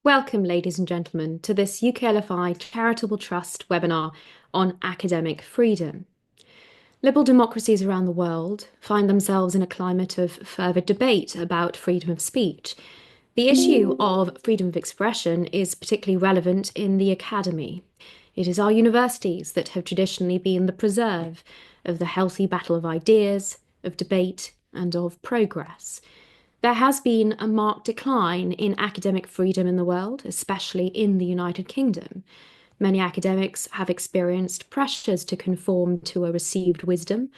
Welcome, ladies and gentlemen, to this UKLFI Charitable Trust webinar on academic freedom. Liberal democracies around the world find themselves in a climate of fervid debate about freedom of speech. The issue of freedom of expression is particularly relevant in the academy. It is our universities that have traditionally been the preserve of the healthy battle of ideas, of debate, and of progress. There has been a marked decline in academic freedom in the world, especially in the United Kingdom. Many academics have experienced pressures to conform to a received wisdom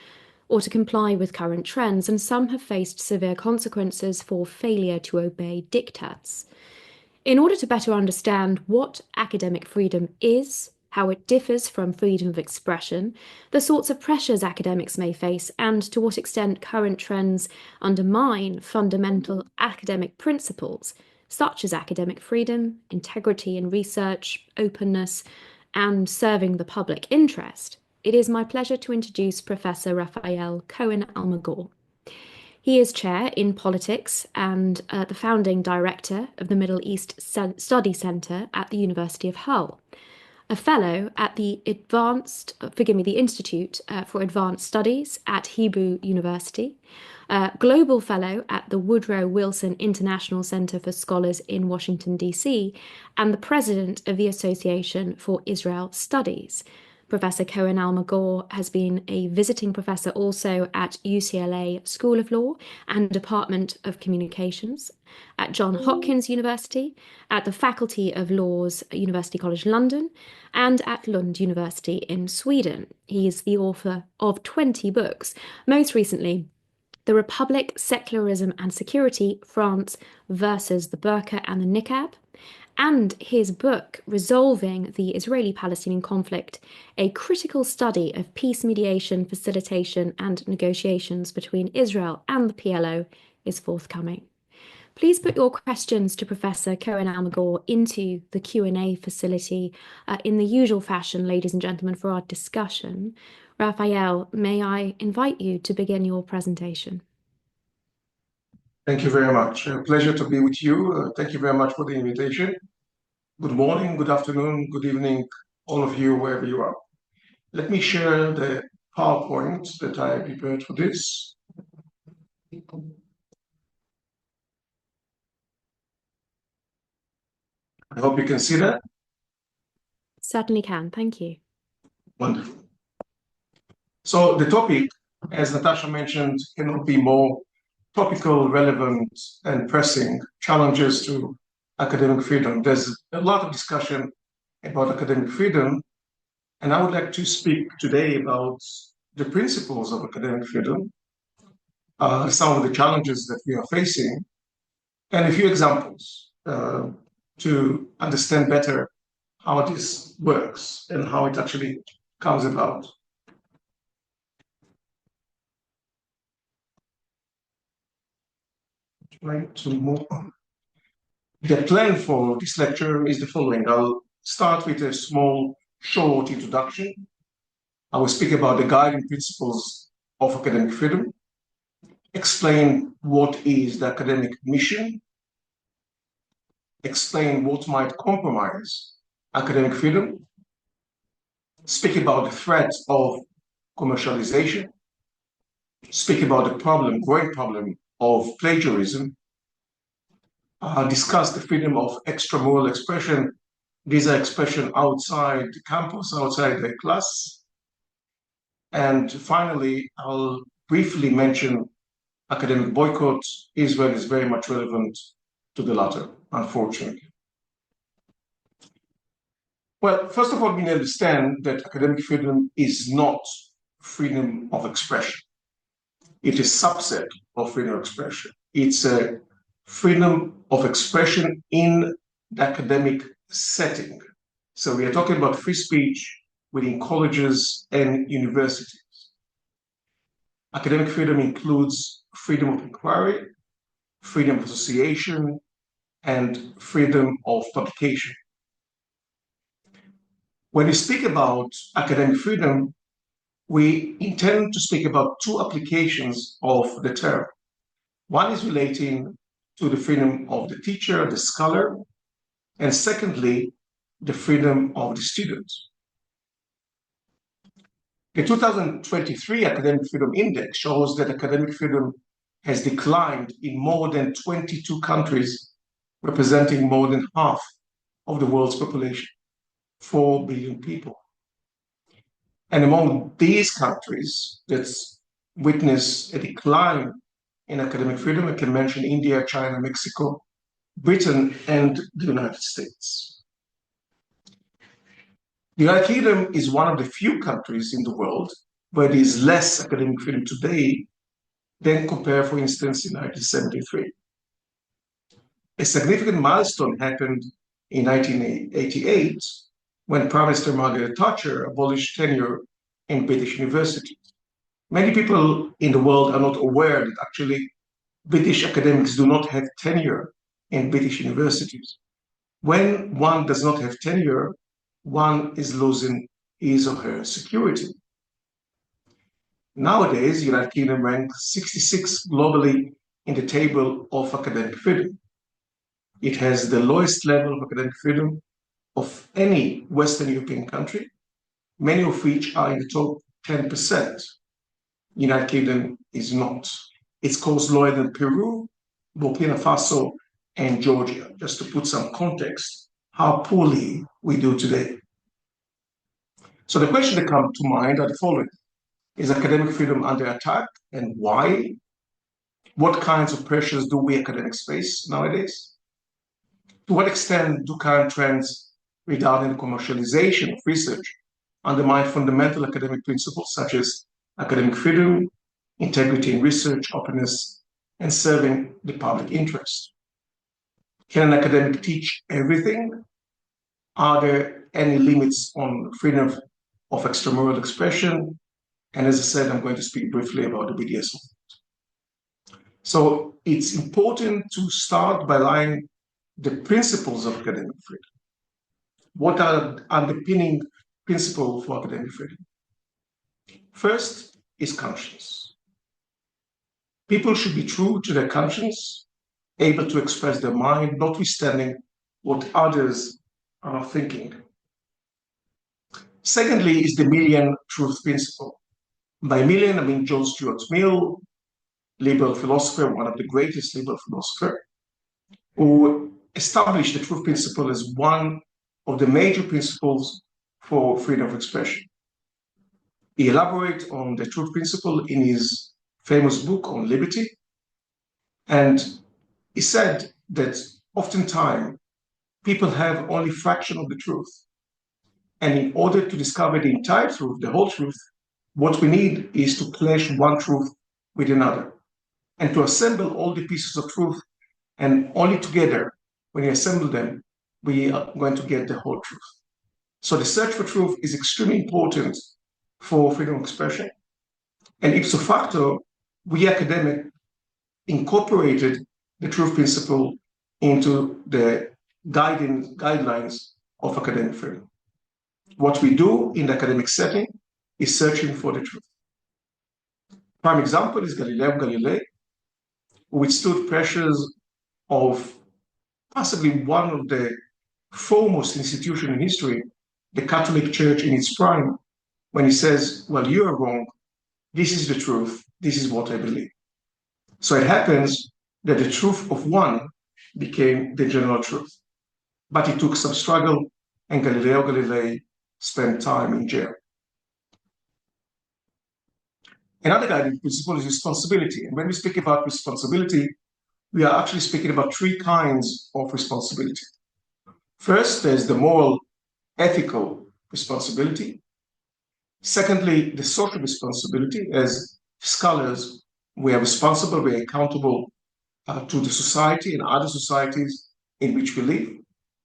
or to comply with current trends, and some have faced severe consequences for failure to obey diktats. In order to better understand what academic freedom is, how it differs from freedom of expression, the sorts of pressures academics may face, and to what extent current trends undermine fundamental academic principles, such as academic freedom, integrity in research, openness, and serving the public interest, it is my pleasure to introduce Professor Raphael Cohen Almagor. He is chair in politics and the founding director of the Middle East Study Centre at the University of Hull, a fellow at the Institute for Advanced Studies at Hebrew University, a global fellow at the Woodrow Wilson International Center for Scholars in Washington, D.C., and the president of the Association for Israel Studies. Professor Cohen Almagor has been a visiting professor also at UCLA School of Law and Department of Communications, at Johns Hopkins University, at the Faculty of Law's University College London, and at Lund University in Sweden. He is the author of 20 books, most recently The Republic, Secularism and Security, France versus the Burqa and the Niqab, and his book, Resolving the Israeli-Palestinian Conflict, a critical study of peace mediation, facilitation and negotiations between Israel and the PLO, is forthcoming. Please put your questions to Professor Cohen Almagor into the Q&A facility in the usual fashion, ladies and gentlemen, for our discussion. Raphael, may I invite you to begin your presentation? Thank you very much. A pleasure to be with you. Thank you very much for the invitation. Good morning, good afternoon, good evening, all of you, wherever you are. Let me share the PowerPoint that I prepared for this. I hope you can see that. Certainly can. Thank you. Wonderful. So the topic, as Natasha mentioned, cannot be more topical, relevant, and pressing: challenges to academic freedom. There's a lot of discussion about academic freedom, and I would like to speak today about the principles of academic freedom, some of the challenges that we are facing, and a few examples to understand better how this works and how it actually comes about. Trying to move on. The plan for this lecture is the following. I'll start with a small, short introduction. I will speak about the guiding principles of academic freedom, explain what is the academic mission, explain what might compromise academic freedom, speak about the threat of commercialization, speak about the problem, growing problem of plagiarism, discuss the freedom of extramural expression. These are expressions outside the campus, outside the class. And finally, I'll briefly mention academic boycotts. Israel is very much relevant to the latter, unfortunately. Well, first of all, we understand that academic freedom is not freedom of expression. It is a subset of freedom of expression. It's a freedom of expression in the academic setting. So we are talking about free speech within colleges and universities. Academic freedom includes freedom of inquiry, freedom of association, and freedom of publication. When we speak about academic freedom, we intend to speak about two applications of the term. One is relating to the freedom of the teacher, the scholar, and secondly, the freedom of the student. The 2023 Academic Freedom Index shows that academic freedom has declined in more than 22 countries, representing more than half of the world's population, 4 billion people. And among these countries that witness a decline in academic freedom, I can mention India, China, Mexico, Britain, and the United States. The United Kingdom is one of the few countries in the world where there is less academic freedom today than compared, for instance, in 1973. A significant milestone happened in 1988 when Prime Minister Margaret Thatcher abolished tenure in British universities. Many people in the world are not aware that actually British academics do not have tenure in British universities. When one does not have tenure, one is losing his or her security. Nowadays, the United Kingdom ranks 66 globally in the table of academic freedom. It has the lowest level of academic freedom of any Western European country, many of which are in the top 10%. The United Kingdom is not. It scores lower than Peru, Burkina Faso, and Georgia, just to put some context how poorly we do today. So the questions that come to mind are the following. Is academic freedom under attack, and why? What kinds of pressures do we academics face nowadays? To what extent do current trends regarding the commercialization of research undermine fundamental academic principles such as academic freedom, integrity in research, openness, and serving the public interest? Can an academic teach everything? Are there any limits on freedom of extramural expression? And as I said, I'm going to speak briefly about the BDS. So it's important to start by laying the principles of academic freedom. What are underpinning principles for academic freedom? First is conscience. People should be true to their conscience, able to express their mind, notwithstanding what others are thinking. Secondly is the million truth principle. By million, I mean John Stuart Mill, liberal philosopher, one of the greatest liberal philosophers, who established the truth principle as one of the major principles for freedom of expression. He elaborates on the truth principle in his famous book on liberty, and he said that oftentimes people have only a fraction of the truth. And in order to discover the entire truth, the whole truth, what we need is to clash one truth with another and to assemble all the pieces of truth, and only together, when you assemble them, we are going to get the whole truth. So the search for truth is extremely important for freedom of expression. And ipso facto, we academics incorporated the truth principle into the guidelines of academic freedom. What we do in the academic setting is searching for the truth. Prime example is Galileo Galilei, who withstood pressures of possibly one of the foremost institutions in history, the Catholic Church in its prime, when he says, well, you are wrong, this is the truth, this is what I believe. So it happens that the truth of one became the general truth. But it took some struggle, and Galileo Galilei spent time in jail. Another guiding principle is responsibility. And when we speak about responsibility, we are actually speaking about three kinds of responsibility. First, there's the moral, ethical responsibility. Secondly, the social responsibility. As scholars, we are responsible, we are accountable to the society and other societies in which we live.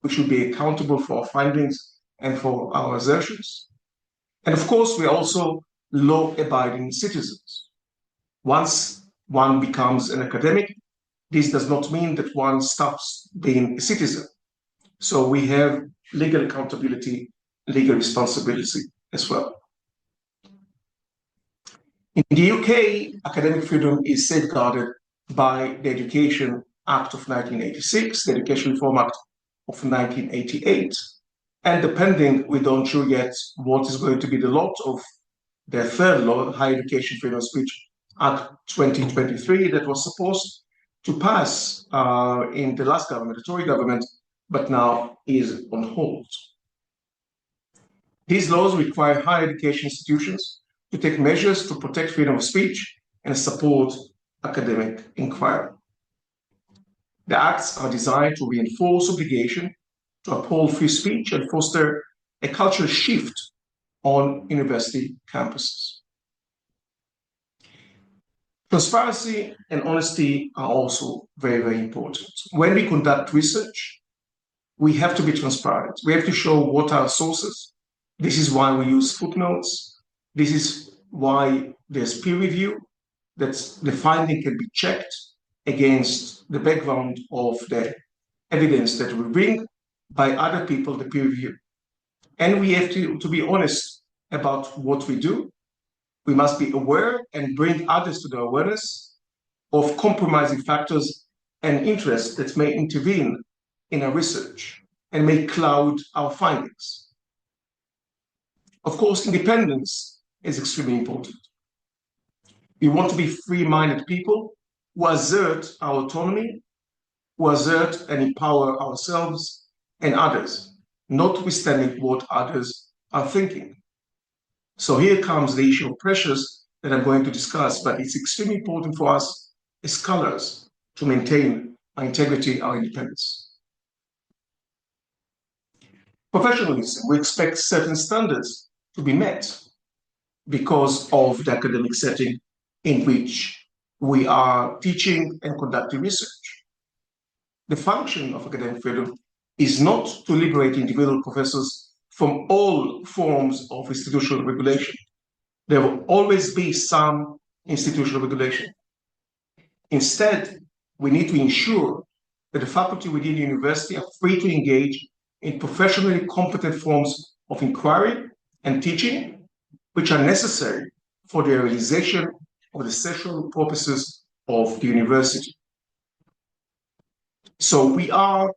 We should be accountable for our findings and for our assertions. And of course, we are also law-abiding citizens. Once one becomes an academic, this does not mean that one stops being a citizen. So we have legal accountability, legal responsibility as well. In the UK, academic freedom is safeguarded by the Education Act of 1986, the Education Reform Act of 1988. And depending, we don't sure yet what is going to be the lot of the third law, Higher Education Freedom of Speech Act 2023, that was supposed to pass in the last government, the Tory government, but now is on hold. These laws require higher education institutions to take measures to protect freedom of speech and support academic inquiry. The acts are designed to reinforce obligation to uphold free speech and foster a cultural shift on university campuses. Transparency and honesty are also very, very important. When we conduct research, we have to be transparent. We have to show what are our sources. This is why we use footnotes. This is why there's peer review, that the finding can be checked against the background of the evidence that we bring by other people, the peer review. And we have to be honest about what we do. We must be aware and bring others to the awareness of compromising factors and interests that may intervene in our research and may cloud our findings. Of course, independence is extremely important. We want to be free-minded people who assert our autonomy, who assert and empower ourselves and others, notwithstanding what others are thinking. So here comes the issue of pressures that I'm going to discuss, but it's extremely important for us as scholars to maintain our integrity, our independence. Professionalism, we expect certain standards to be met because of the academic setting in which we are teaching and conducting research. The function of academic freedom is not to liberate individual professors from all forms of institutional regulation. There will always be some institutional regulation. Instead, we need to ensure that the faculty within the university are free to engage in professionally competent forms of inquiry and teaching, which are necessary for the realization of the social purposes of the university. So we are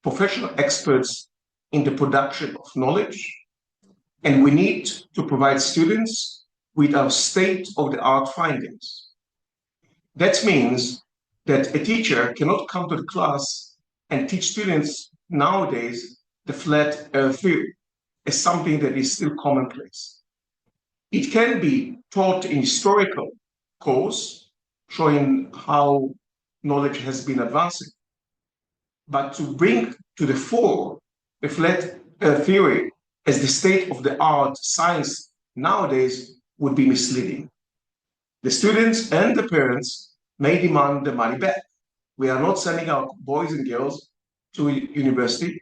professional experts in the production of knowledge, and we need to provide students with our state-of-the-art findings. That means that a teacher cannot come to the class and teach students nowadays the flat earth theory as something that is still commonplace. It can be taught in historical course, showing how knowledge has been advancing. But to bring to the fore the flat earth theory as the state-of-the-art science nowadays would be misleading. The students and the parents may demand the money back. We are not sending our boys and girls to a university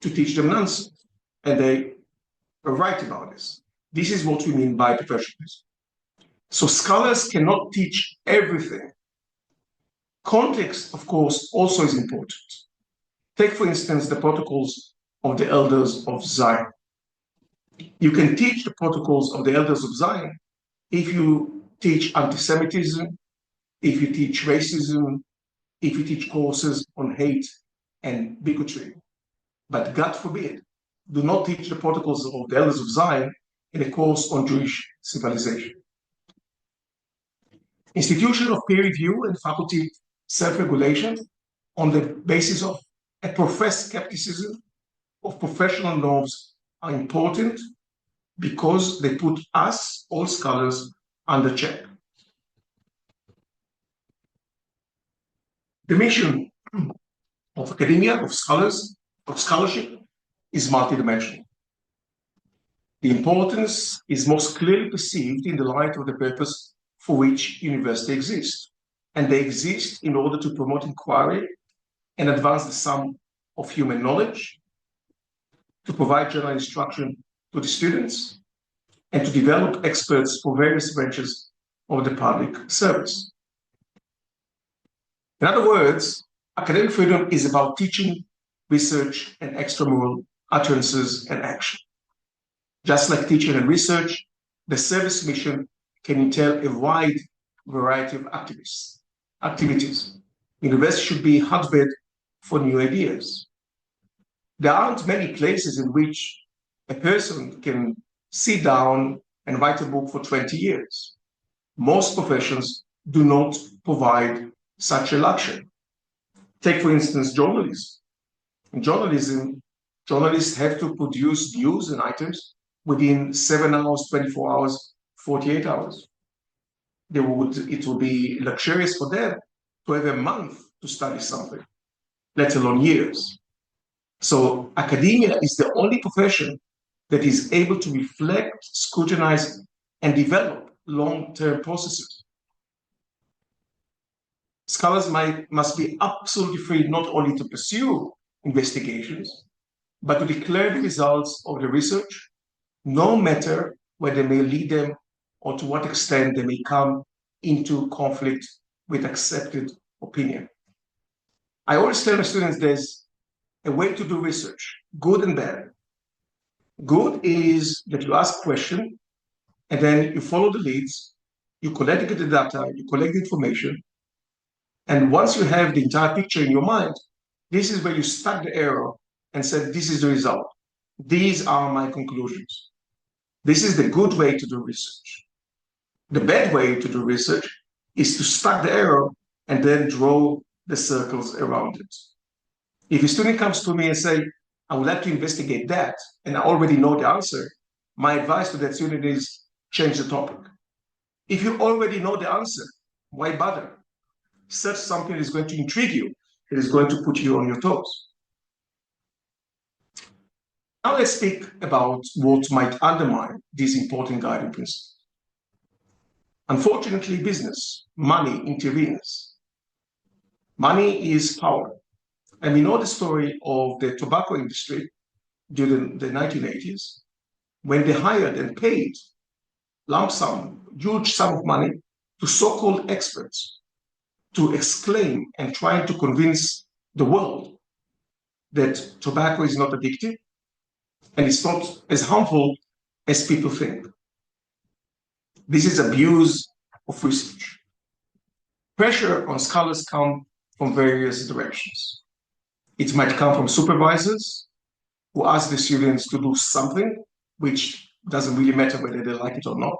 to teach them nonsense, and they are right about this. This is what we mean by professionalism. So scholars cannot teach everything. Context, of course, also is important. Take, for instance, the protocols of the Elders of Zion. You can teach the protocols of the Elders of Zion if you teach anti-Semitism, if you teach racism, if you teach courses on hate and bigotry. But God forbid, do not teach the protocols of the Elders of Zion in a course on Jewish civilization. Institution of peer review and faculty self-regulation on the basis of a professed skepticism of professional norms are important because they put us, all scholars, under check. The mission of academia, of scholars, of scholarship is multidimensional. The importance is most clearly perceived in the light of the purpose for which university exists. And they exist in order to promote inquiry and advance the sum of human knowledge, to provide general instruction to the students, and to develop experts for various branches of the public service. In other words, academic freedom is about teaching, research, and extramural utterances and action. Just like teaching and research, the service mission can entail a wide variety of activities. University should be a hotbed for new ideas. there aren't many places in which a person can sit down and write a book for 20 years. Most professions do not provide such a luxury. Take, for instance, journalism. In journalism, journalists have to produce news and items within 7 hours, 24 hours, 48 hours. It would be luxurious for them to have a month to study something, let alone years. So academia is the only profession that is able to reflect, scrutinize, and develop long-term processes. Scholars must be absolutely free not only to pursue investigations, but to declare the results of the research, no matter where they may lead them or to what extent they may come into conflict with accepted opinion. I always tell my students there's a way to do research, good and bad. Good is that you ask a question and then you follow the leads, you collect the data, you collect the information, and once you have the entire picture in your mind, this is where you stuck the arrow and said, this is the result. These are my conclusions. This is the good way to do research. The bad way to do research is to stuck the arrow and then draw the circles around it. If a student comes to me and say, I would like to investigate that, and I already know the answer, my advice to that student is change the topic. If you already know the answer, why bother? Search something that is going to intrigue you, that is going to put you on your toes. Now let's speak about what might undermine these important guiding principles. Unfortunately, business, money intervenes. Money is power. And we know the story of the tobacco industry during the 1980s, when they hired and paid lump sum, huge sum of money to so-called experts to exclaim and try to convince the world that tobacco is not addictive and it's not as harmful as people think. This is abuse of research. Pressure on scholars comes from various directions. It might come from supervisors who ask the students to do something, which doesn't really matter whether they like it or not.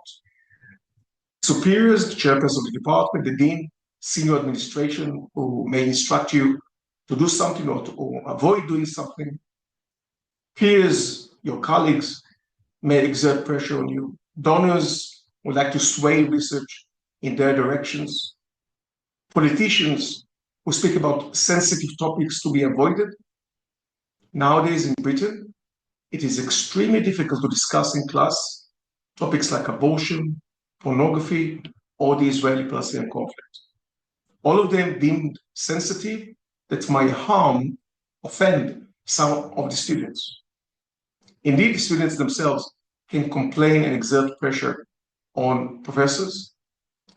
Superiors, the chairperson of the department, the dean, senior administration, who may instruct you to do something or to avoid doing something. Peers, your colleagues, may exert pressure on you. Donors would like to sway research in their directions. Politicians who speak about sensitive topics to be avoided. Nowadays in Britain, it is extremely difficult to discuss in class topics like abortion, pornography, or the Israeli-Palestinian conflict. All of them deemed sensitive that might harm, offend some of the students. Indeed, the students themselves can complain and exert pressure on professors.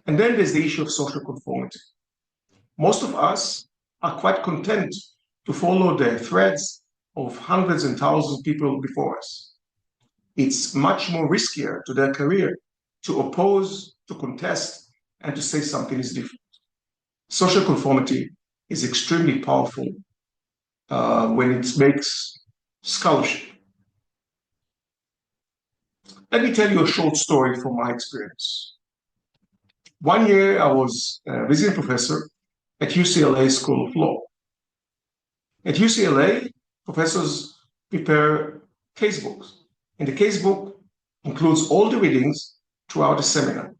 And then there's the issue of social conformity. Most of us are quite content to follow the threads of hundreds and thousands of people before us. It's much more riskier to their career to oppose, to contest, and to say something is different. Social conformity is extremely powerful when it makes scholarship. Let me tell you a short story from my experience. One year I was a visiting professor at UCLA School of Law. At UCLA, professors prepare casebooks, and the casebook includes all the readings throughout the seminar.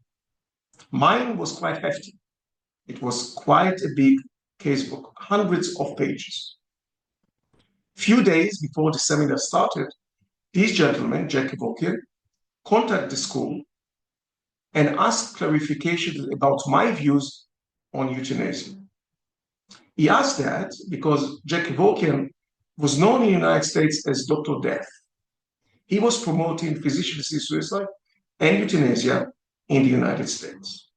Mine was quite hefty. It was quite a big casebook, hundreds of pages. Few days before the seminar started, these gentlemen, Jack Kevorkian, contacted the school and asked clarification about my views on euthanasia. He asked that because Jack Kevorkian was known in the United States as Dr. Death. He was promoting physician-assisted suicide and euthanasia in the United States.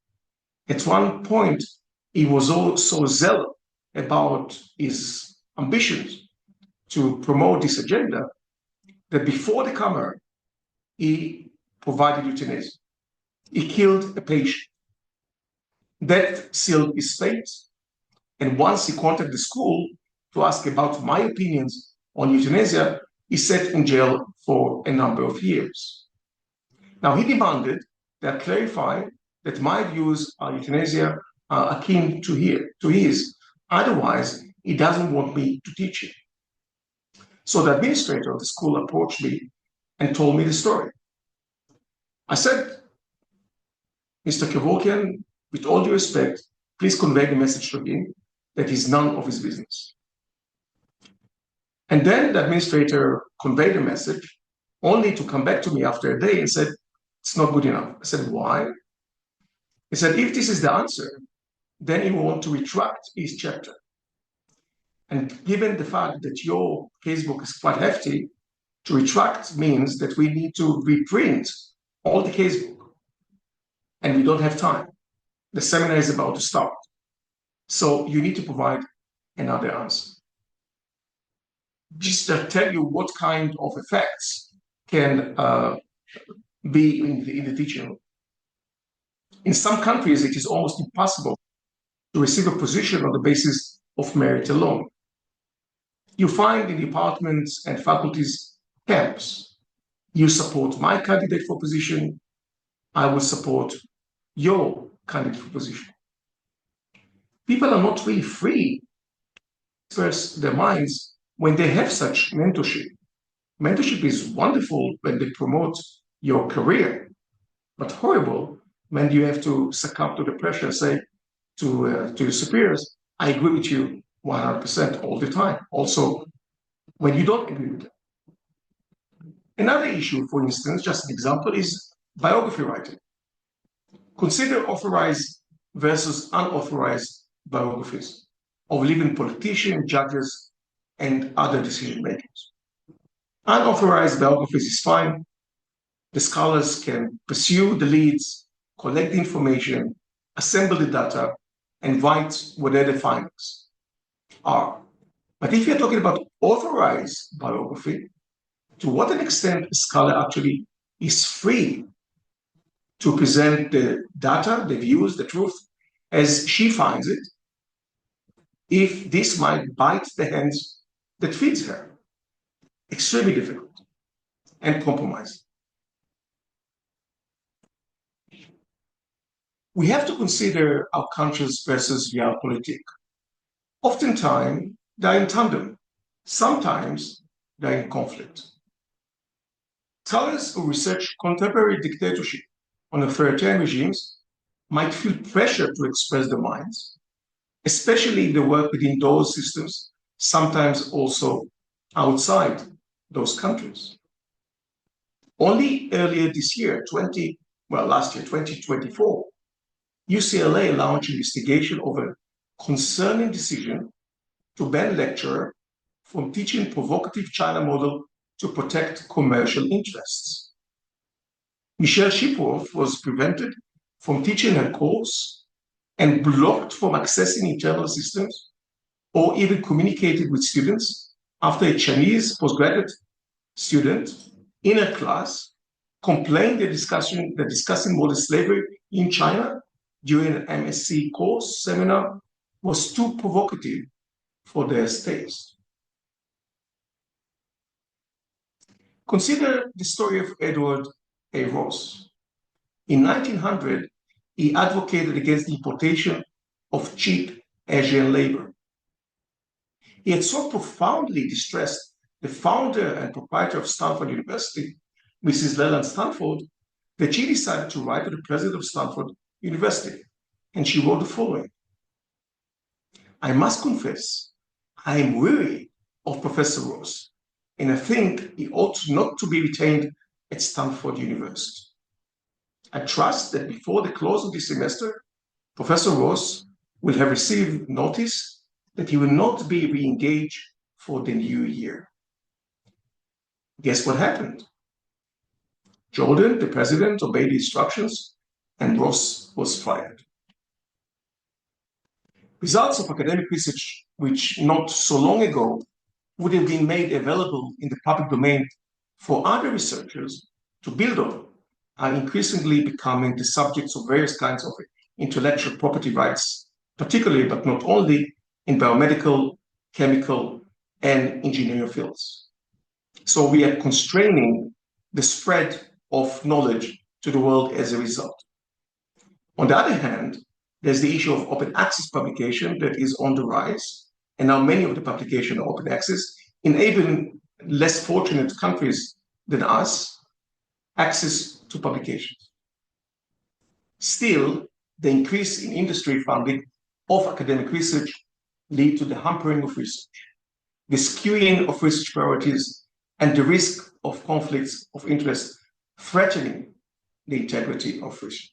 At one point, he was also zealous about his ambitions to promote this agenda that before the camera, he provided euthanasia. He killed a patient. That sealed his fate. And once he contacted the school to ask about my opinions on euthanasia is set in jail for a number of years. Now, he demanded that I clarify that my views on euthanasia are akin to his. Otherwise, he doesn't want me to teach it. So the administrator of the school approached me and told me the story. I said, Mr. Kevorkian, with all due respect, please convey the message to him that is none of his business. And then the administrator conveyed the message, only to come back to me after a day and said, it's not good enough. I said, why? He said, if this is the answer, then he will want to retract his chapter. And given the fact that your casebook is quite hefty, to retract means that we need to reprint all the casebook. And we don't have time. The seminar is about to start. So you need to provide another answer. Just to tell you what kind of effects can be in the teaching room. In some countries, it is almost impossible to receive a position on the basis of merit alone. You find in departments and faculties camps. You support my candidate for position, I will support your candidate for position. People are not really free to express their minds when they have such mentorship. Mentorship is wonderful when they promote your career, but horrible when you have to succumb to the pressure and say to your superiors, I agree with you 100% all the time. Also, when you don't agree with them. Another issue, for instance, just an example, is biography writing. Consider authorized versus unauthorized biographies of leading politicians, judges, and other decision makers. Unauthorized biographies is fine. The scholars can pursue the leads, collect the information, assemble the data, and write whatever the findings are. But if you're talking about authorized biography, to what an extent a scholar actually is free to present the data, the views, the truth, as she finds it, if this might bite the hands that feeds her. Extremely difficult and compromising. We have to consider our conscious versus realpolitik. Oftentimes, they're in tandem. Sometimes, they're in conflict. Scholars who research contemporary dictatorship on authoritarian regimes might feel pressure to express their minds, especially in the work within those systems, sometimes also outside those countries. Only earlier this year, last year, 2024, UCLA launched an investigation of a concerning decision to ban lecturer from teaching provocative China model to protect commercial interests. Michelle Shipworth was prevented from teaching her course and blocked from accessing internal systems or even communicated with students after a Chinese postgraduate student in her class complained that discussing modern slavery in China during an MSc course seminar was too provocative for their taste. Consider the story of Edward A. Ross. In 1900, he advocated against the importation of cheap Asian labor. He had so profoundly distressed the founder and proprietor of Stanford University, Mrs. Leland Stanford, that she decided to write to the president of Stanford University, and she wrote the following: I must confess, I am weary of Professor Ross, and I think he ought not to be retained at Stanford University. I trust that before the close of this semester, Professor Ross will have received notice that he will not be re-engaged for the new year. Guess what happened? Jordan, the president, obeyed the instructions, and Ross was fired. Results of academic research, which not so long ago would have been made available in the public domain for other researchers to build on, are increasingly becoming the subjects of various kinds of intellectual property rights, particularly, but not only, in biomedical, chemical, and engineering fields. So we are constraining the spread of knowledge to the world as a result. On the other hand, there's the issue of open access publication that is on the rise. And now many of the publications are open access, enabling less fortunate countries than us access to publications. Still, the increase in industry funding of academic research lead to the hampering of research, the skewing of research priorities, and the risk of conflicts of interest threatening the integrity of research.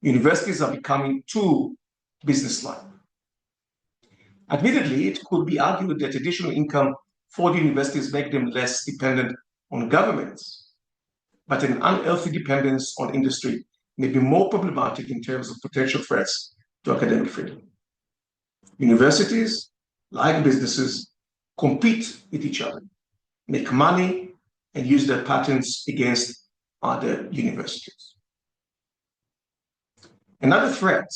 Universities are becoming too business-like. Admittedly, it could be argued that additional income for the universities make them less dependent on governments, but an unhealthy dependence on industry may be more problematic in terms of potential threats to academic freedom. Universities, like businesses, compete with each other, make money, and use their patents against other universities. Another threat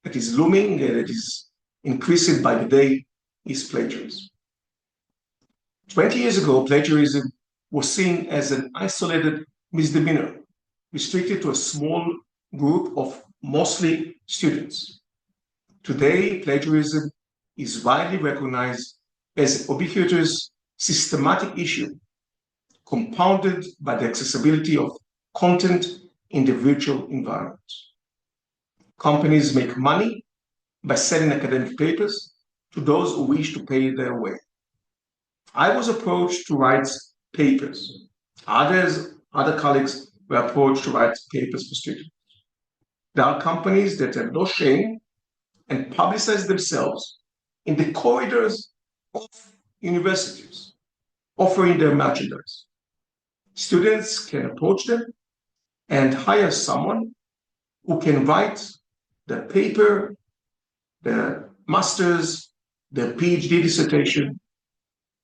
that is looming and that is increasing by the day is plagiarism. 20 years ago, plagiarism was seen as an isolated misdemeanor, restricted to a small group of mostly students. Today, plagiarism is widely recognized as a ubiquitous, systematic issue, compounded by the accessibility of content in the virtual environment. Companies make money by selling academic papers to those who wish to pay their way. I was approached to write papers. Other colleagues were approached to write papers for students. There are companies that have no shame and publicize themselves in the corridors of universities, offering their merchandise. Students can approach them and hire someone who can write the paper, the master's, the PhD dissertation,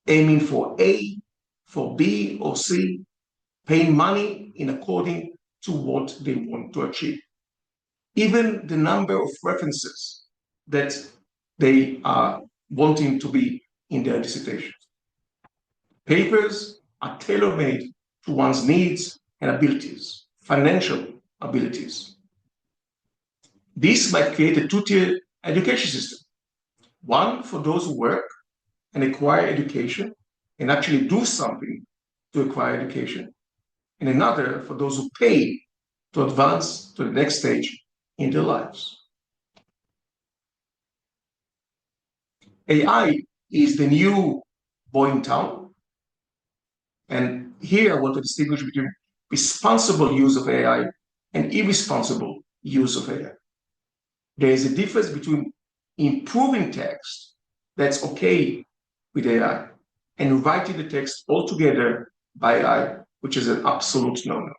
aiming for A, for B or C, paying money in according to what they want to achieve. Even the number of references that they are wanting to be in their dissertation. Papers are tailor-made to one's needs and abilities, financial abilities. This might create a two-tier education system. One for those who work and acquire education and actually do something to acquire education, and another for those who pay to advance to the next stage in their lives. AI is the new boy in town. And here I want to distinguish between responsible use of AI and irresponsible use of AI. There is a difference between improving text that's okay with AI and writing the text altogether by AI, which is an absolute no-no.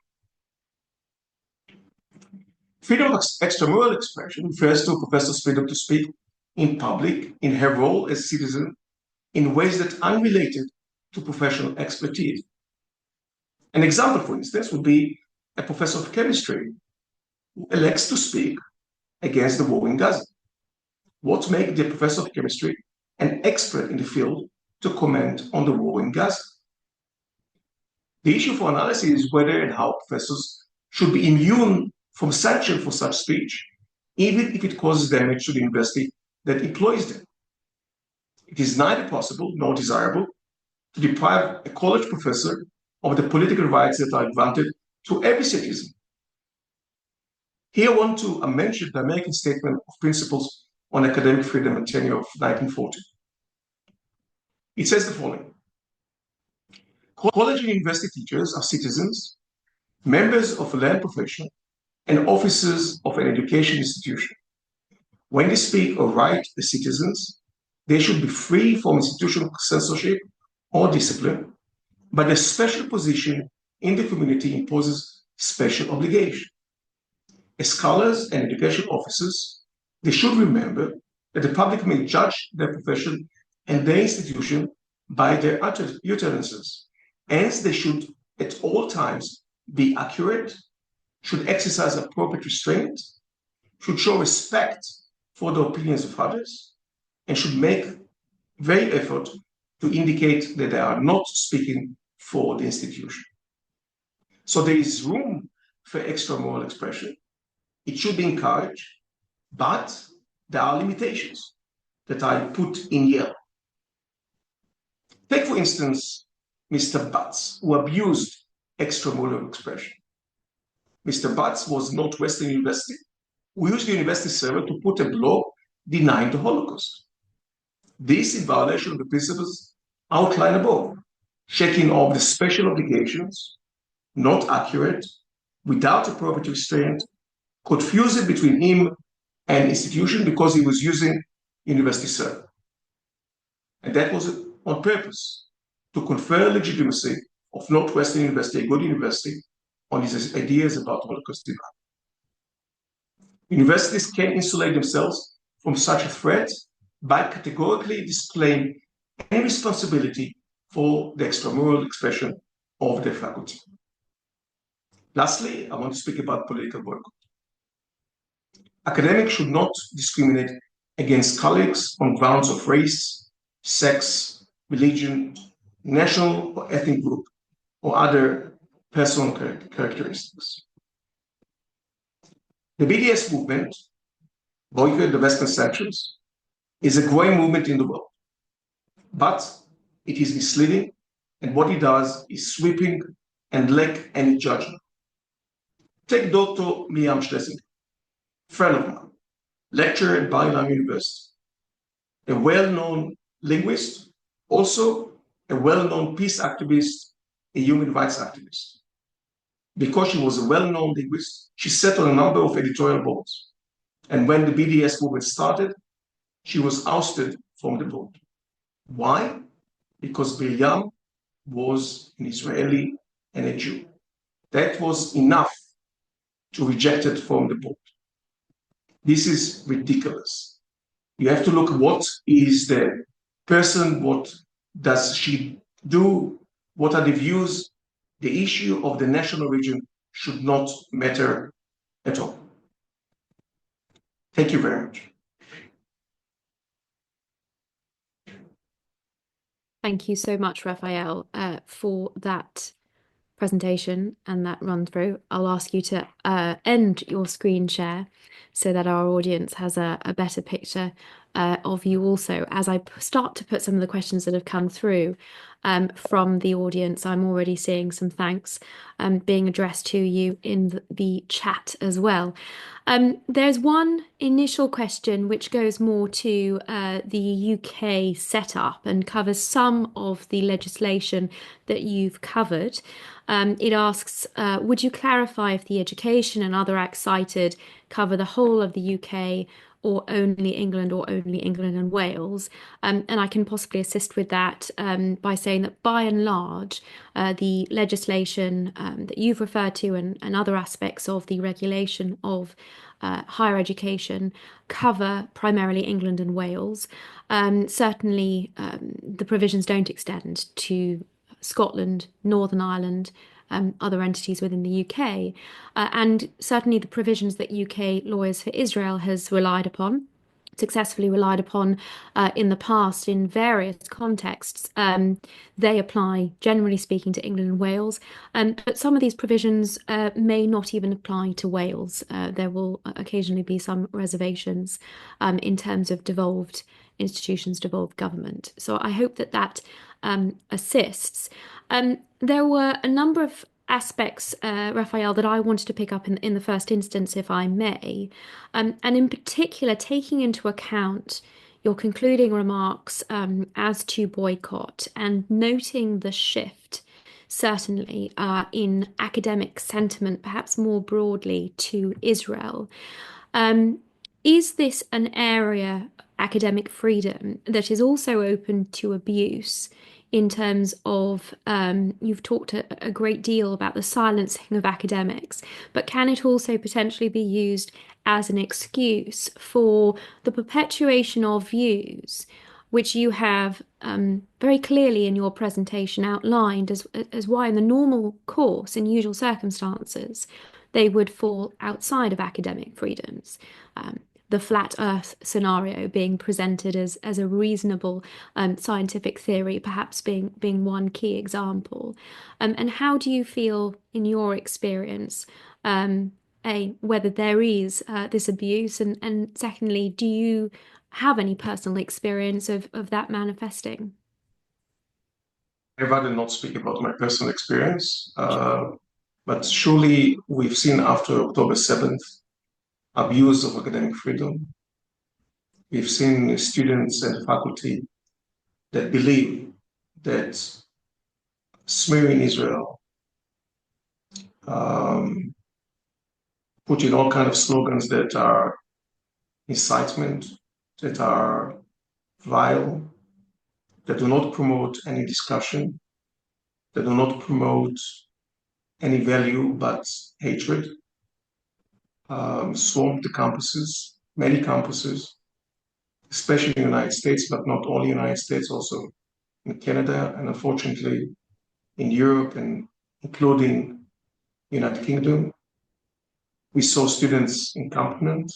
Freedom of extramural expression refers to a professor's freedom to speak in public in her role as a citizen in ways that are unrelated to professional expertise. An example, for instance, would be a professor of chemistry who elects to speak against the war in Gaza. What makes the professor of chemistry an expert in the field to comment on the war in Gaza? The issue for analysis is whether and how professors should be immune from sanction for such speech, even if it causes damage to the university that employs them. It is neither possible nor desirable to deprive a college professor of the political rights that are granted to every citizen. Here I want to mention the American Statement of Principles on Academic Freedom and Tenure of 1940. It says the following: college and university teachers are citizens, members of a learned profession, and officers of an education institution. When they speak or write as citizens, they should be free from institutional censorship or discipline, but their special position in the community imposes special obligation. As scholars and education officers, they should remember that the public may judge their profession and their institution by their utterances. Hence, they should at all times be accurate, should exercise appropriate restraint, should show respect for the opinions of others, and should make very effort to indicate that they are not speaking for the institution. So there is room for extramural expression. It should be encouraged, but there are limitations that I put in yellow. Take, for instance, Mr. Butts, who abused extramural expression. Mr. Butts was Northwestern University, who used the university server to put a blog denying the Holocaust. This in violation of the principles outlined above, checking off the special obligations, not accurate, without appropriate restraint, confusing between him and institution because he was using university server. And that was on purpose, to confer legitimacy of Northwestern University, a good university, on his ideas about Holocaust denial. Universities can insulate themselves from such a threat by categorically displaying any responsibility for the extramural expression of their faculty. Lastly, I want to speak about political boycott. Academics should not discriminate against colleagues on grounds of race, sex, religion, national or ethnic group, or other personal characteristics. The BDS movement, boycott the Western sanctions, is a growing movement in the world, but it is misleading, and what it does is sweeping and lack any judgment. Take Dr. Miriam Schlesinger, friend of mine, lecturer at Bar-Ilan University, a well-known linguist, also a well-known peace activist, a human rights activist. Because she was a well-known linguist, she sat on a number of editorial boards. And when the BDS movement started, she was ousted from the board. Why? Because Miriam was an Israeli and a Jew. That was enough to reject it from the board. This is ridiculous. You have to look what is the person, what does she do, what are the views. The issue of the national origin should not matter at all. Thank you very much. Thank you so much, Raphael, for that presentation and that run through. I'll ask you to end your screen share so that our audience has a better picture of you also. As I start to put some of the questions that have come through from the audience, I'm already seeing some thanks being addressed to you in the chat as well. There's one initial question which goes more to the UK setup and covers some of the legislation that you've covered. It asks, would you clarify if the education and other acts cited cover the whole of the UK or only England or only England and Wales? And I can possibly assist with that by saying that by and large, the legislation that you've referred to and other aspects of the regulation of higher education cover primarily England and Wales. Certainly, the provisions don't extend to Scotland, Northern Ireland, other entities within the UK. And certainly the provisions that UK Lawyers for Israel has successfully relied upon in the past in various contexts. They apply, generally speaking, to England and Wales, but some of these provisions may not even apply to Wales. There will occasionally be some reservations in terms of devolved institutions, devolved government. So I hope that that assists. There were a number of aspects, Raphael, that I wanted to pick up in the first instance, if I may, and in particular, taking into account your concluding remarks as to boycott and noting the shift, certainly, in academic sentiment, perhaps more broadly, to Israel. Is this an area, academic freedom, that is also open to abuse? In terms of, you've talked a great deal about the silencing of academics, but can it also potentially be used as an excuse for the perpetuation of views, which you have very clearly in your presentation outlined as why in the normal course, in usual circumstances, they would fall outside of academic freedoms? the flat Earth scenario being presented as a reasonable scientific theory, perhaps being one key example. And how do you feel in your experience, whether there is this abuse, and secondly, do you have any personal experience of that manifesting? I'd rather not speak about my personal experience, but surely we've seen after October 7th abuse of academic freedom. We've seen students and faculty that believe that smearing Israel, um, putting all kinds of slogans that are incitement, that are vile, that do not promote any discussion, that do not promote any value but hatred, swarmed the campuses, many campuses, especially in the United States, but not only in the United States, also in Canada, and unfortunately in Europe, and including United Kingdom. We saw students encampment.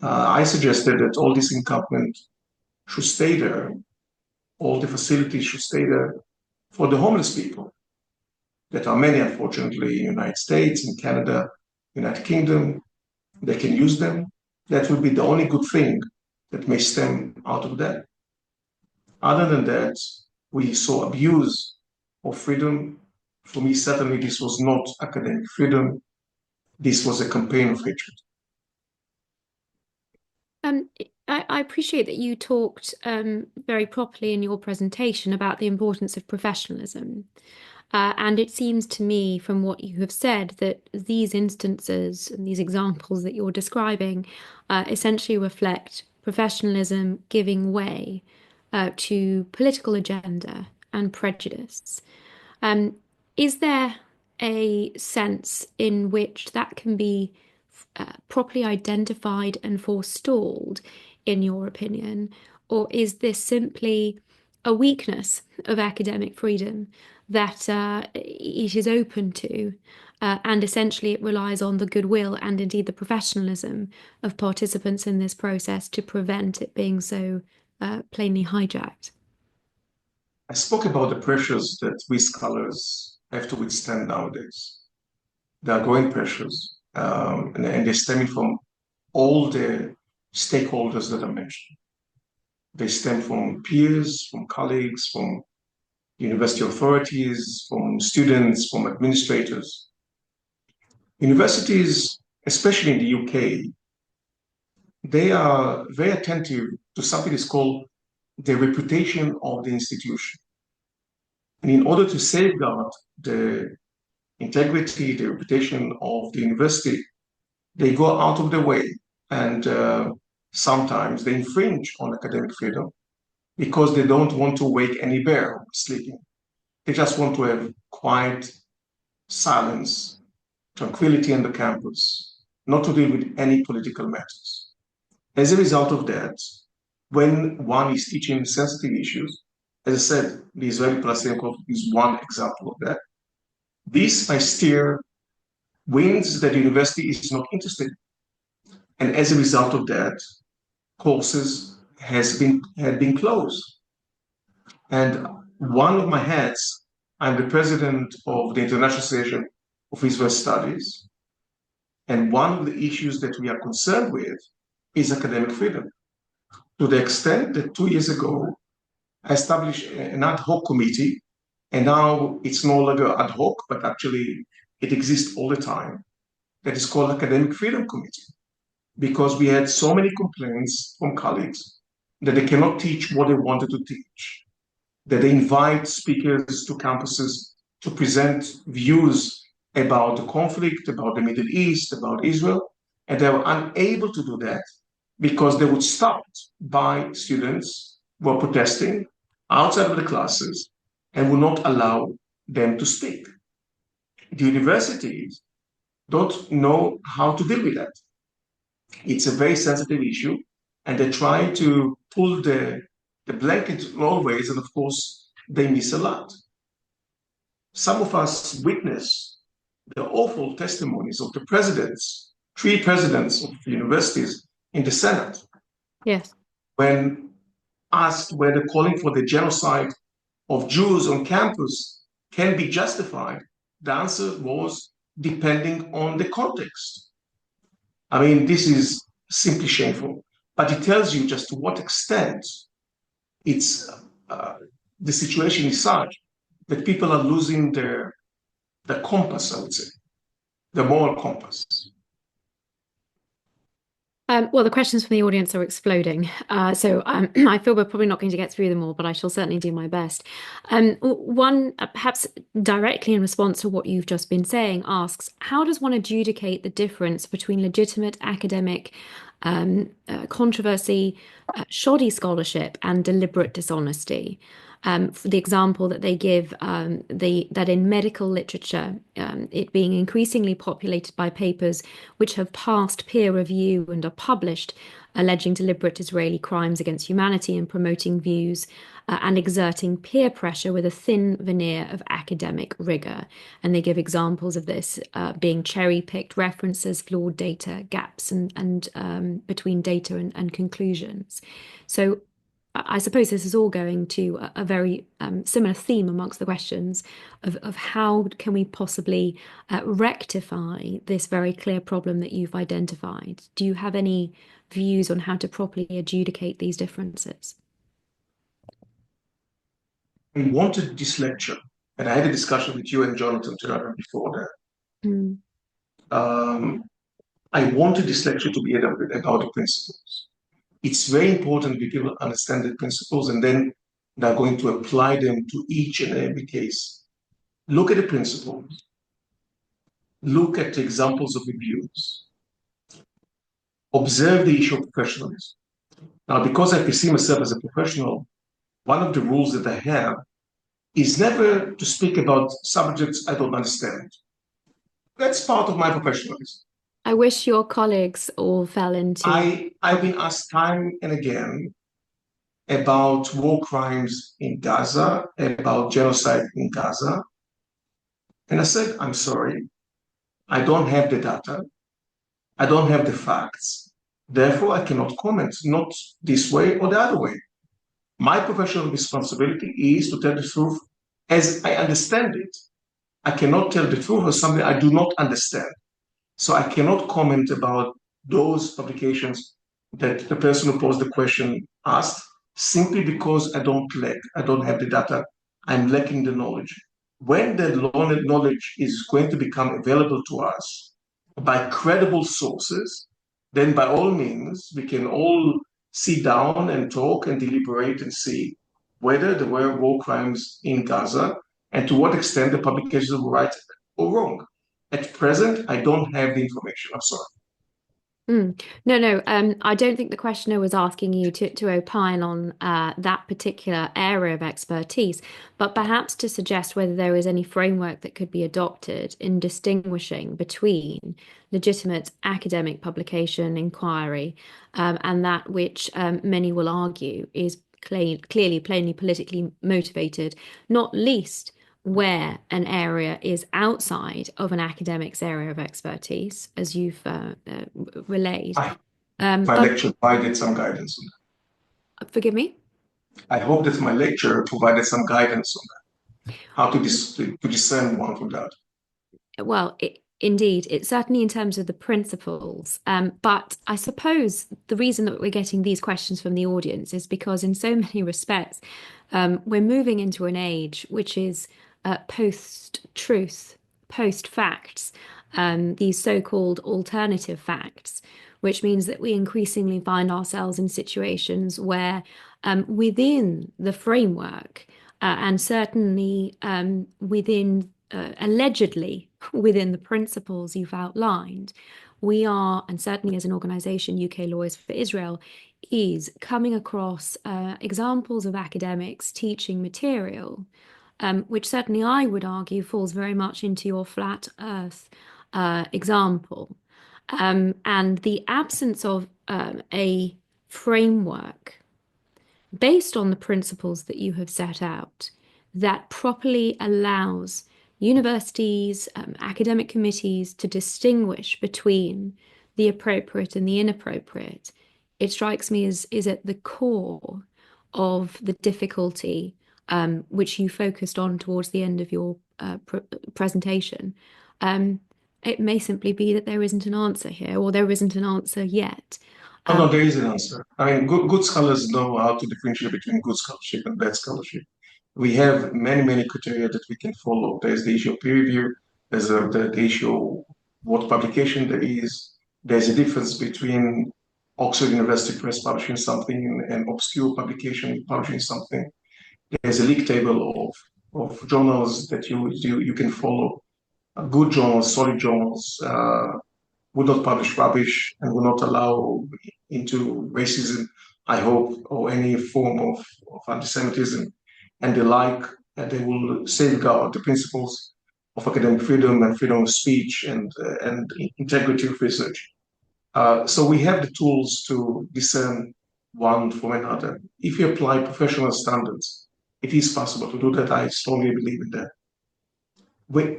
I suggested that all this encampment should stay there, all the facilities should stay there for the homeless people. That are many, unfortunately, in the United States, in Canada, United Kingdom. They can use them. That would be the only good thing that may stem out of that. Other than that, we saw abuse of freedom. For me, certainly, this was not academic freedom. This was a campaign of hatred. Um, I appreciate that you talked very properly in your presentation about the importance of professionalism. And it seems to me, from what you have said, that these instances and these examples that you're describing essentially reflect professionalism giving way to political agenda and prejudice. Um, is there a sense in which that can be properly identified and forestalled, in your opinion? Or is this simply a weakness of academic freedom that it is open to, and essentially it relies on the goodwill and indeed the professionalism of participants in this process to prevent it being so plainly hijacked? I spoke about the pressures that we scholars have to withstand nowadays. There are growing pressures, and they're stemming from all the stakeholders that I mentioned. They stem from peers, from colleagues, from university authorities, from students, from administrators. Universities, especially in the UK, they are very attentive to something that's called the reputation of the institution. And in order to safeguard the integrity, the reputation of the university, they go out of their way and sometimes they infringe on academic freedom because they don't want to wake any bear sleeping. They just want to have quiet silence, tranquility on the campus, not to deal with any political matters. As a result of that, when one is teaching sensitive issues, as I said, the Israeli-Palestinian conflict is one example of that. This I steer winds that the university is not interested in. And as a result of that, courses had been closed. And one of my hats, I'm the president of the International Association of Israel Studies. And one of the issues that we are concerned with is academic freedom. To the extent that 2 years ago, I established an ad hoc committee, and now it's no longer ad hoc, but actually it exists all the time, that is called Academic Freedom Committee, because we had so many complaints from colleagues that they cannot teach what they wanted to teach, that they invite speakers to campuses to present views about the conflict, about the Middle East, about Israel, and they were unable to do that because they would stopped by students who were protesting outside of the classes and would not allow them to speak. The universities don't know how to deal with that. It's a very sensitive issue, and they try to pull the blanket always, and of course, they miss a lot. Some of us witness the awful testimonies of the presidents three presidents of universities in the Senate, Yes. when asked whether calling for the genocide of Jews on campus can be justified, the answer was depending on the context. I mean, this is simply shameful, but it tells you just to what extent it's the situation is such that people are losing the compass, I would say, the moral compass. Well, the questions from the audience are exploding. So I feel we're probably not going to get through them all, but I shall certainly do my best. One, perhaps directly in response to what you've just been saying, asks, how does one adjudicate the difference between legitimate academic controversy, shoddy scholarship, and deliberate dishonesty? For the example that they give, that in medical literature, it being increasingly populated by papers which have passed peer review and are published, alleging deliberate Israeli crimes against humanity and promoting views and exerting peer pressure with a thin veneer of academic rigor. And they give examples of this being cherry-picked references, flawed data, gaps, and between data and conclusions. So I suppose this is all going to a very similar theme amongst the questions of how can we possibly rectify this very clear problem that you've identified? Do you have any views on how to properly adjudicate these differences? I wanted this lecture, and I had a discussion with you and Jonathan Turner before that. Mm. I wanted this lecture to be about the principles. It's very important that people understand the principles and then they're going to apply them to each and every case. Look at the principles. Look at the examples of abuse. Observe the issue of professionalism. Now, because I perceive myself as a professional, one of the rules that I have is never to speak about subjects I don't understand. That's part of my professionalism. I wish your colleagues all fell into. I've been asked time and again about war crimes in Gaza, about genocide in Gaza. And I said, I'm sorry, I don't have the data, I don't have the facts. Therefore, I cannot comment, not this way or the other way. My professional responsibility is to tell the truth as I understand it. I cannot tell the truth of something I do not understand. So I cannot comment about those publications that the person who posed the question asked, simply because I don't have the data, I'm lacking the knowledge. When the knowledge is going to become available to us by credible sources, then by all means, we can all sit down and talk and deliberate and see whether there were war crimes in Gaza and to what extent the publications were right or wrong. At present, I don't have the information. I'm sorry. No, no. I don't think the questioner was asking you to opine on that particular area of expertise, but perhaps to suggest whether there is any framework that could be adopted in distinguishing between legitimate academic publication, inquiry, and that which many will argue is clearly, plainly politically motivated, not least where an area is outside of an academic's area of expertise, as you've relayed. My lecture provided some guidance on Forgive me? that. I hope that my lecture provided some guidance on that, how to discern one from that. Well, indeed, it's certainly in terms of the principles. But I suppose the reason that we're getting these questions from the audience is because, in so many respects, we're moving into an age which is post-truth, post-facts, these so-called alternative facts, which means that we increasingly find ourselves in situations where, within the framework, and certainly within allegedly within the principles you've outlined, we are, and certainly as an organization, UK Lawyers for Israel, is coming across examples of academics teaching material, which certainly I would argue falls very much into your flat earth example. And the absence of a framework based on the principles that you have set out that properly allows universities, academic committees to distinguish between the appropriate and the inappropriate, it strikes me as is at the core of the difficulty which you focused on towards the end of your presentation. Um, it may simply be that there isn't an answer here, or there isn't an answer yet. Oh, no, there is an answer. I mean, good scholars know how to differentiate between good scholarship and bad scholarship. We have many, many criteria that we can follow. There's the issue of peer review. There's the issue of what publication there is. There's a difference between Oxford University Press publishing something and obscure publication publishing something. There's a league table of journals that you can follow. Good journals, solid journals, would not publish rubbish and will not allow into racism, I hope, or any form of anti-Semitism and the like. And they will safeguard the principles of academic freedom and freedom of speech and integrity of research. So we have the tools to discern one from another. If you apply professional standards, it is possible to do that. I strongly believe in that.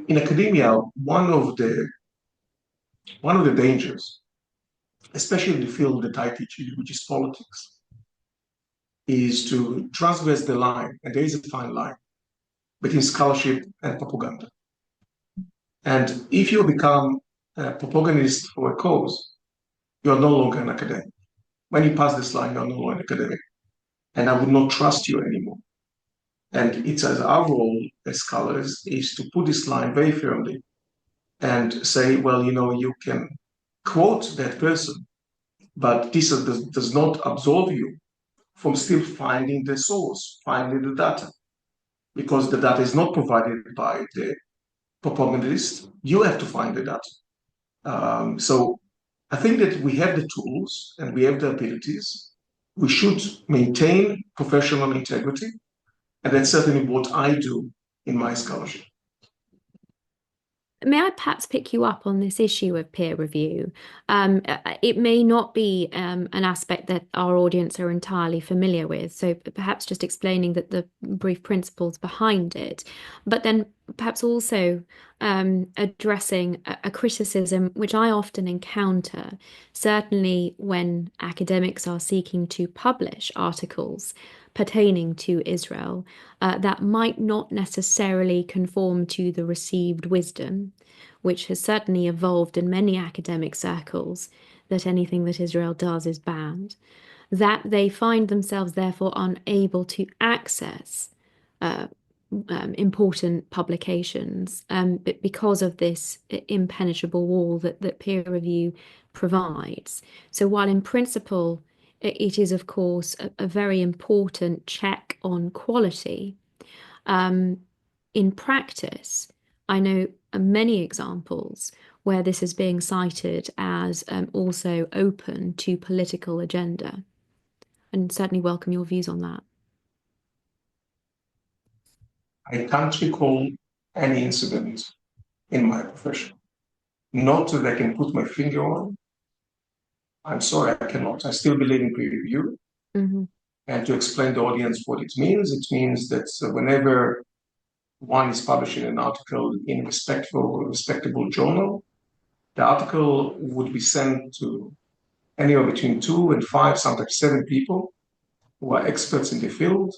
In academia, one of the dangers, especially in the field that I teach, which is politics, is to transgress the line, and there is a fine line between scholarship and propaganda. And if you become a propagandist for a cause, you are no longer an academic. When you pass this line, you are no longer an academic. And I would not trust you anymore. And it's as our role as scholars is to put this line very firmly and say, well, you can quote that person, but this does not absolve you from still finding the source, finding the data, because the data is not provided by the propagandist. You have to find the data. So I think that we have the tools and we have the abilities. We should maintain professional integrity, and that's certainly what I do in my scholarship. May I perhaps pick you up on this issue of peer review? It may not be an aspect that our audience are entirely familiar with, so perhaps just explaining that the brief principles behind it, but then perhaps also addressing a criticism which I often encounter, certainly when academics are seeking to publish articles pertaining to Israel, that might not necessarily conform to the received wisdom, which has certainly evolved in many academic circles, that anything that Israel does is bad, that they find themselves therefore unable to access important publications because of this impenetrable wall that peer review provides. So while in principle, it is, of course, a very important check on quality. In practice, I know many examples where this is being cited as also open to political agenda, and certainly welcome your views on that. I can't recall any incident in my profession, not that I can put my finger on. I'm sorry, I cannot. I still believe in peer review. Mm-hmm. And to explain to the audience what it means that whenever one is publishing an article in a respectable journal, the article would be sent to anywhere between 2 and 5, sometimes 7 people who are experts in the field,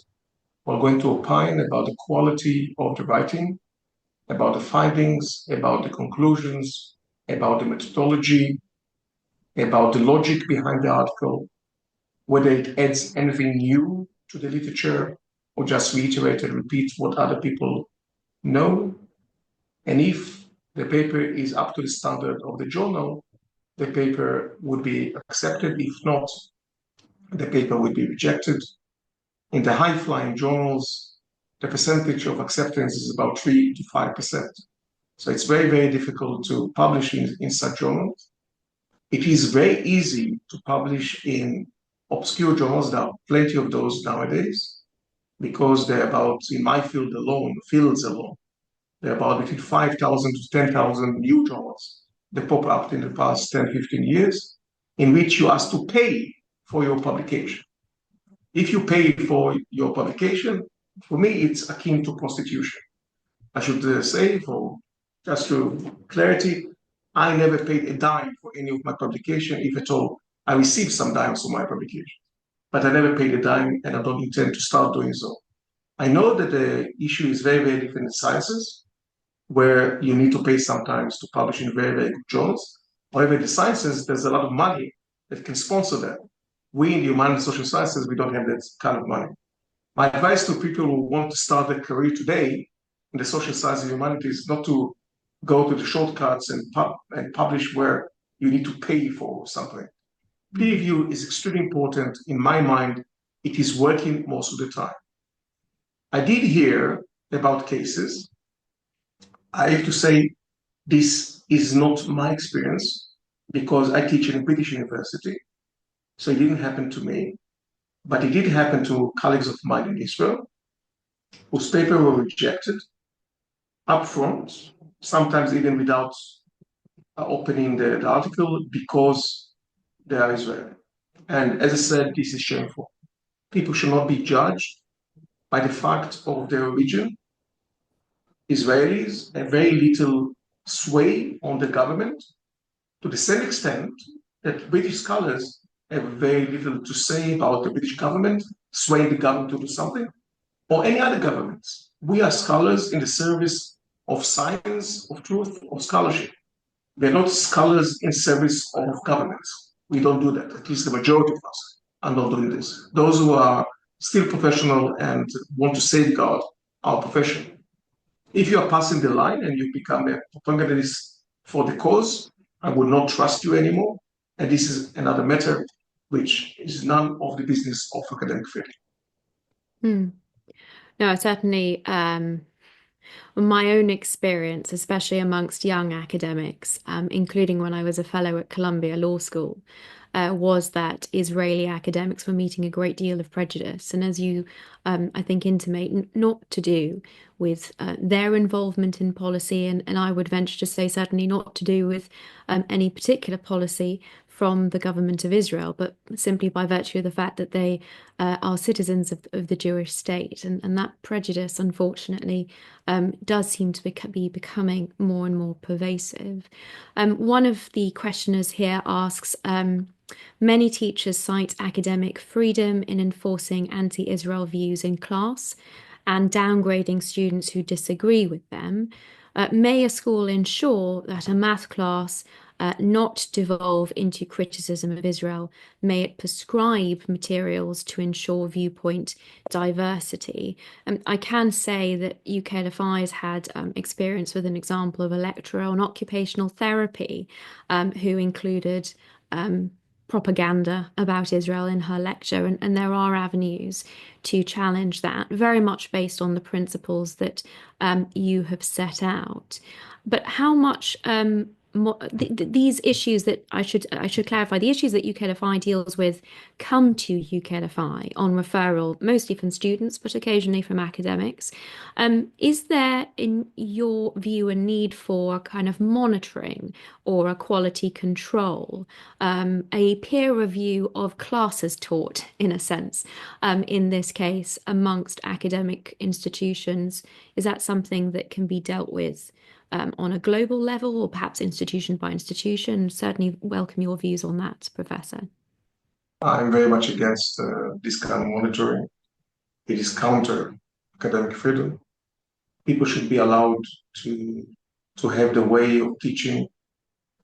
who are going to opine about the quality of the writing, about the findings, about the conclusions, about the methodology, about the logic behind the article, whether it adds anything new to the literature or just reiterate and repeat what other people know. And if the paper is up to the standard of the journal, the paper would be accepted. If not, the paper would be rejected. In the high-flying journals, the percentage of acceptance is about 3 to 5%. So it's very, very difficult to publish in such journals. It is very easy to publish in obscure journals. There are plenty of those nowadays because they're about, in my fields alone, there are about between 5,000 to 10,000 new journals that pop up in the past 10, 15 years in which you ask to pay for your publication. If you pay for your publication, for me, it's akin to prostitution. I should say, for just for clarity, I never paid a dime for any of my publication, if at all. I received some dimes for my publication, but I never paid a dime, and I don't intend to start doing so. I know that the issue is very, very different in sciences, where you need to pay sometimes to publish in very, very good journals. However, in the sciences, there's a lot of money that can sponsor that. We in the humanities and social sciences, we don't have that kind of money. My advice to people who want to start their career today in the social sciences and humanities is not to go to the shortcuts and publish where you need to pay for something. Peer review is extremely important. In my mind, it is working most of the time. I did hear about cases. I have to say this is not my experience because I teach in a British university, so it didn't happen to me, but it did happen to colleagues of mine in Israel whose papers were rejected upfront, sometimes even without opening the article because they are Israeli. And as I said, this is shameful. People should not be judged by the fact of their origin. Israelis have very little sway on the government to the same extent that British scholars have very little to say about the British government, swaying the government to do something, or any other governments. We are scholars in the service of science, of truth, of scholarship. We're not scholars in service of governments. We don't do that. At least the majority of us are not doing this. Those who are still professional and want to safeguard our profession. If you are passing the line and you become a propagandist for the cause, I would not trust you anymore. And this is another matter which is none of the business of academic freedom. Hmm. No, certainly, my own experience, especially amongst young academics, including when I was a fellow at Columbia Law School, was that Israeli academics were meeting a great deal of prejudice. And as you, I think, intimate, not to do with their involvement in policy, and I would venture to say certainly not to do with any particular policy from the government of Israel, but simply by virtue of the fact that they are citizens of the Jewish state. And that prejudice, unfortunately, does seem to be becoming more and more pervasive. One of the questioners here asks, many teachers cite academic freedom in enforcing anti-Israel views in class and downgrading students who disagree with them. May a school ensure that a math class not devolve into criticism of Israel? May it prescribe materials to ensure viewpoint diversity? I can say that UKLFI has had experience with an example of a lecturer on occupational therapy who included propaganda about Israel in her lecture, and there are avenues to challenge that, very much based on the principles that you have set out. But how much these issues that I should clarify, the issues that UKLFI deals with come to UKLFI on referral, mostly from students, but occasionally from academics. Is there, in your view, a need for a kind of monitoring or a quality control, a peer review of classes taught, in a sense, in this case, amongst academic institutions? Is that something that can be dealt with on a global level or perhaps institution by institution? Certainly welcome your views on that, Professor. I'm very much against this kind of monitoring. It is counter academic freedom. People should be allowed to, to have the way of teaching,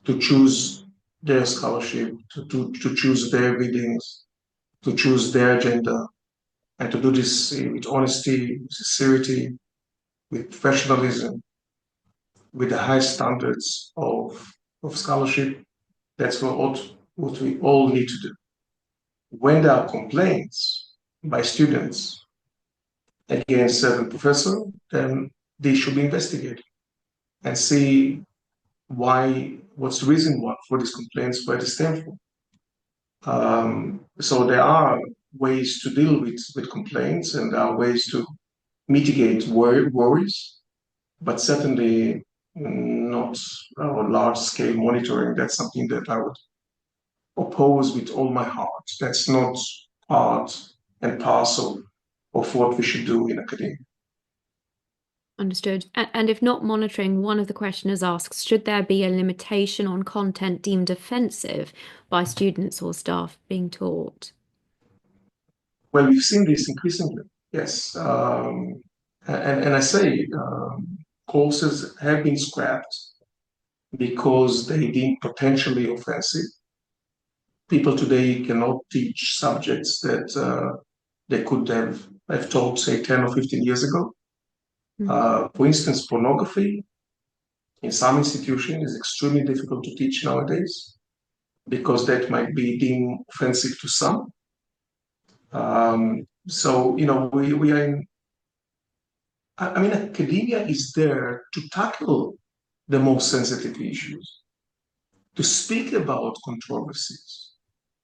to choose their scholarship, to choose their readings, to choose their agenda, and to do this with honesty, with sincerity, with professionalism, with the high standards of scholarship. That's what we all need to do. When there are complaints by students against certain professor, then they should be investigated and see what's the reason for these complaints, where they stem from. So there are ways to deal with complaints, and there are ways to mitigate worries, but certainly not large scale monitoring. That's something that I would oppose with all my heart. That's not part and parcel of what we should do in academia. Understood. And if not monitoring, one of the questioners asks, should there be a limitation on content deemed offensive by students or staff being taught? Well, we've seen this increasingly, yes. And I say courses have been scrapped because they deemed potentially offensive. People today cannot teach subjects that they could have taught, say, 10 or 15 years ago. For instance, pornography in some institutions is extremely difficult to teach nowadays because that might be deemed offensive to some. So, we are in, I mean, academia is there to tackle the most sensitive issues, to speak about controversies,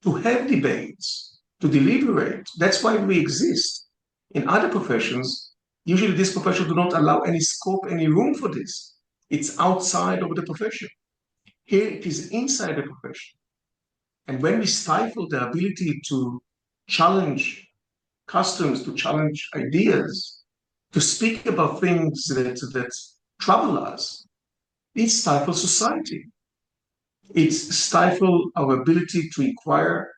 to have debates, to deliberate. That's why we exist. In other professions, usually these professions do not allow any scope, any room for this. It's outside of the profession. Here it is inside the profession. And when we stifle the ability to challenge customs, to challenge ideas, to speak about things that trouble us, it stifles society. It stifles our ability to inquire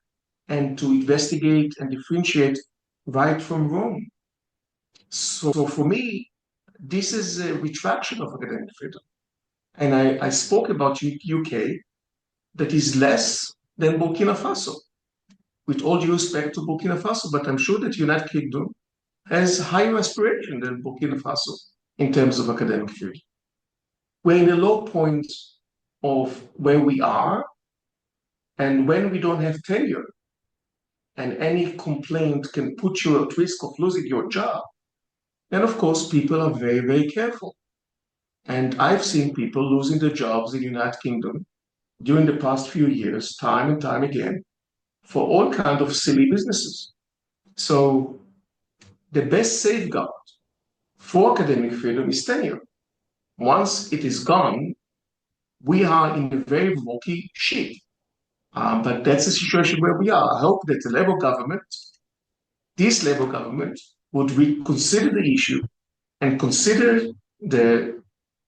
and to investigate and differentiate right from wrong. So for me, this is a retraction of academic freedom. And I spoke about UK that is less than Burkina Faso. With all due respect to Burkina Faso, but I'm sure that United Kingdom has higher aspiration than Burkina Faso in terms of academic freedom. We're in a low point of where we are, and when we don't have tenure, and any complaint can put you at risk of losing your job, then of course people are very, very careful. And I've seen people losing their jobs in the United Kingdom during the past few years, time and time again, for all kinds of silly businesses. So the best safeguard for academic freedom is tenure. Once it is gone, we are in a very rocky ship. But that's the situation where we are. I hope that the Labour government, this Labour government, would reconsider the issue and consider the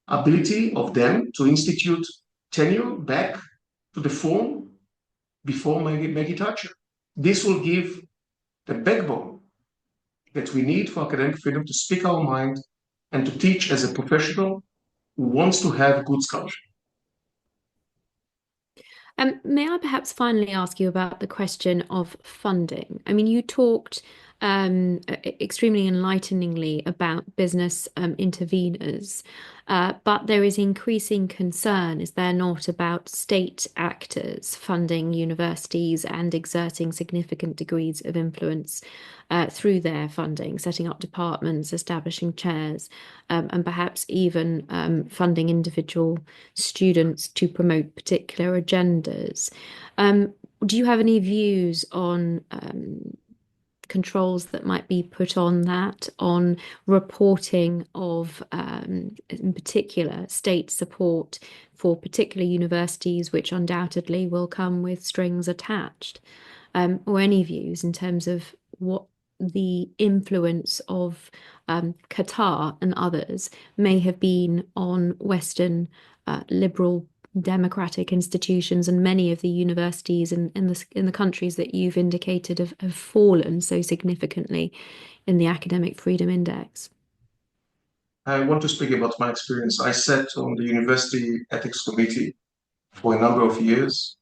ability of them to institute tenure back to the form before Maggie Thatcher. This will give the backbone that we need for academic freedom to speak our mind and to teach as a professional who wants to have good scholarship. May I perhaps finally ask you about the question of funding? I mean, you talked extremely enlighteningly about business interveners, but there is increasing concern, is there not, about state actors funding universities and exerting significant degrees of influence through their funding, setting up departments, establishing chairs, and perhaps even funding individual students to promote particular agendas. Do you have any views on controls that might be put on that, on reporting of, in particular, state support for particular universities, which undoubtedly will come with strings attached, or any views in terms of what the influence of Qatar and others may have been on Western liberal democratic institutions, and many of the universities in the countries that you've indicated have fallen so significantly in the Academic Freedom Index? I want to speak about my experience. I sat on the University Ethics Committee for a number of years.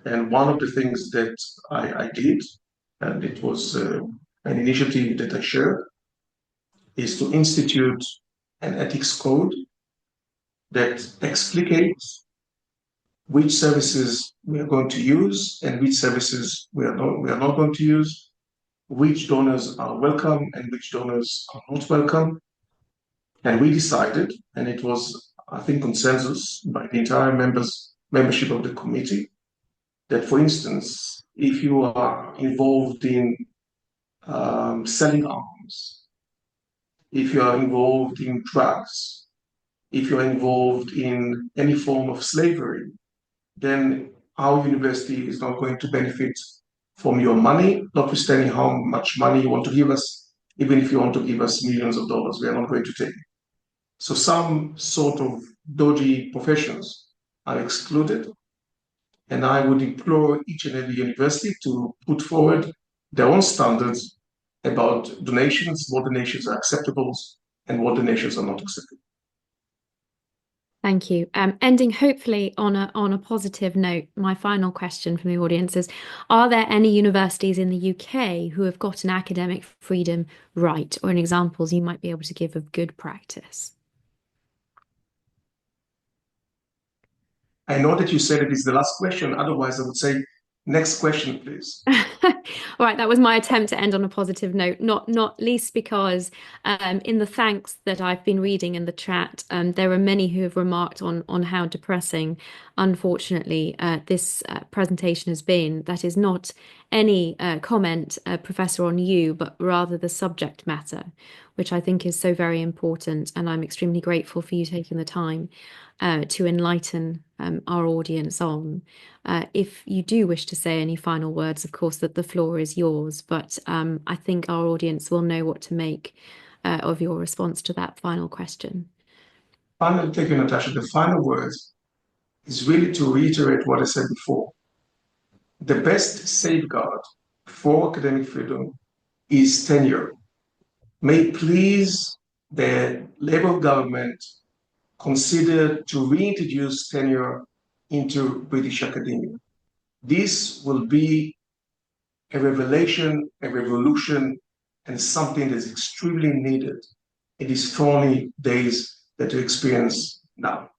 And one of the things that I did, and it was an initiative that I shared, is to institute an ethics code that explicates which services we are going to use and which services we are not going to use, which donors are welcome and which donors are not welcome. And we decided, and it was, I think, consensus by the entire membership of the committee, that, for instance, if you are involved in selling arms, if you are involved in drugs, if you are involved in any form of slavery, then our university is not going to benefit from your money, notwithstanding how much money you want to give us even if you want to give us millions of dollars, we are not going to take it. So some sort of dodgy professions are excluded. And I would implore each and every university to put forward their own standards about donations, what donations are acceptable and what donations are not acceptable. Thank you. Ending hopefully on a positive note, my final question from the audience is, are there any universities in the UK who have got an academic freedom right, or any examples you might be able to give of good practice? I know that you said it is the last question. Otherwise, I would say, next question, please. All right, that was my attempt to end on a positive note, not least because in the thanks that I've been reading in the chat, there are many who have remarked on how depressing, unfortunately, this presentation has been. That is not any comment, Professor, on you, but rather the subject matter, which I think is so very important, and I'm extremely grateful for you taking the time to enlighten our audience on. If you do wish to say any final words, of course, that the floor is yours, but I think our audience will know what to make of your response to that final question. Thank you, Natasha. The final words is really to reiterate what I said before. The best safeguard for academic freedom is tenure. May please the Labour government consider to reintroduce tenure into British academia. This will be a revelation, a revolution, and something that's extremely needed in these thorny days that we experience now.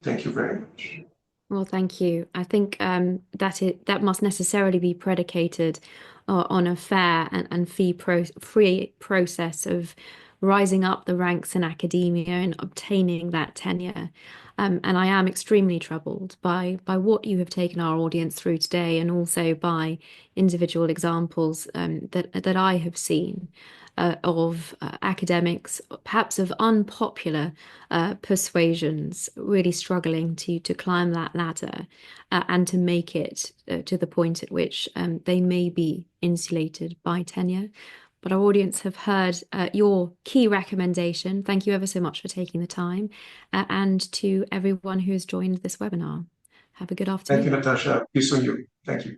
Thank you very much. Well, thank you. I think that must necessarily be predicated on a fair and free process of rising up the ranks in academia and obtaining that tenure. And I am extremely troubled by what you have taken our audience through today, and also by individual examples that I have seen of academics, perhaps of unpopular persuasions, really struggling to climb that ladder and to make it to the point at which they may be insulated by tenure. But our audience have heard your key recommendation. Thank you ever so much for taking the time, and to everyone who has joined this webinar. Have a good Thank afternoon. you, Natasha. Peace on you. Thank you.